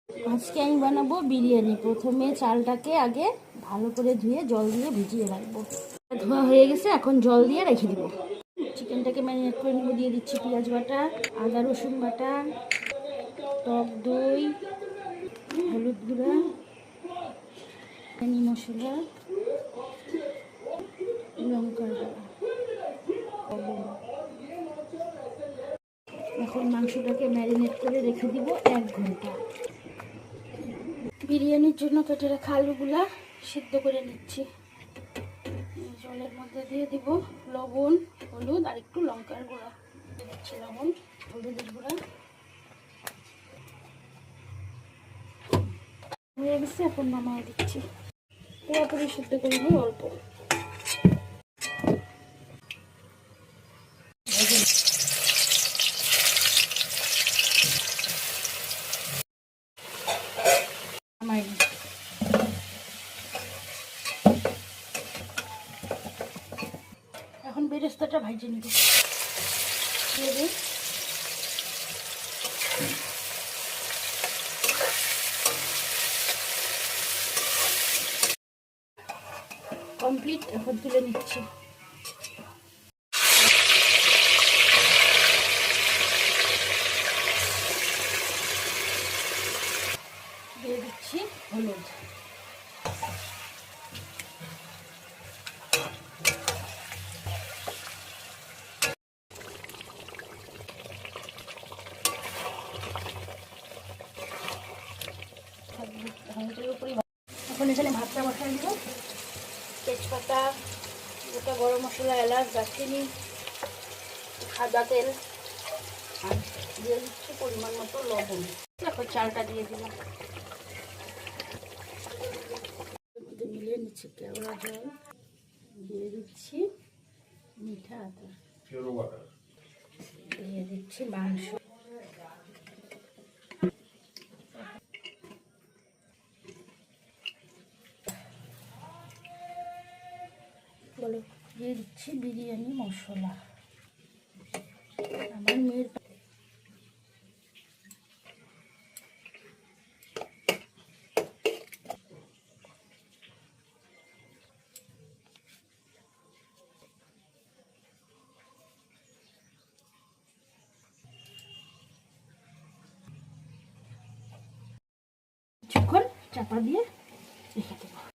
আজকে আমি বানাবো বিরিয়ানি। প্রথমে চালটাকে আগে ভালো করে ধুয়ে জল দিয়ে ভিজিয়ে রাখবো। ধোয়া হয়ে গেছে, এখন জল দিয়ে রেখে দিব। চিকেনটাকে ম্যারিনেট করে নেবো। দিয়ে দিচ্ছি পেঁয়াজ বাটা, আদা রসুন বাটা, টক দই, হলুদ গুঁড়া, বিরিয়ানি মশলা, লঙ্কার গুঁড়া। এখন মাংসটাকে ম্যারিনেট করে রেখে দিব 1 ঘন্টা। বিরিয়ানির জন্য কেটে রাখা আলুগুলা সিদ্ধ করে নিচ্ছি। জলের মধ্যে দিয়ে দিব লবণ, হলুদ আর একটু লঙ্কার গুঁড়া। দিচ্ছি লবণ, হলুদের গুঁড়া। হয়ে গেছে, এখন নামায় দিচ্ছি। পুরোপুরি সিদ্ধ করে নিই অল্প। এখন বেরেস্তাটা ভাজে নিব। কমপ্লিট, এখন তুলে নিচ্ছি। দিয়ে দিচ্ছি হলুদ। এখন এখানে ভাতটা বসাই দিব। তেজপাতা, গোটা গরম মশলা, এলাচ, দারচিনি, সাদা তেল, আর দিয়ে দিচ্ছি পরিমাণ মতো লবণ। এখন চালটা দিয়ে দিলাম। মিলিয়ে নিচ্ছি কেওড়া জল, দিয়ে দিচ্ছি মিঠা আদা, দিয়ে দিচ্ছি মাংস, বলো, দিয়ে দিচ্ছি বিরিয়ানি মশলা। আমার মেয়ের কিছুক্ষণ চাপা দিয়ে রেখে দেবো।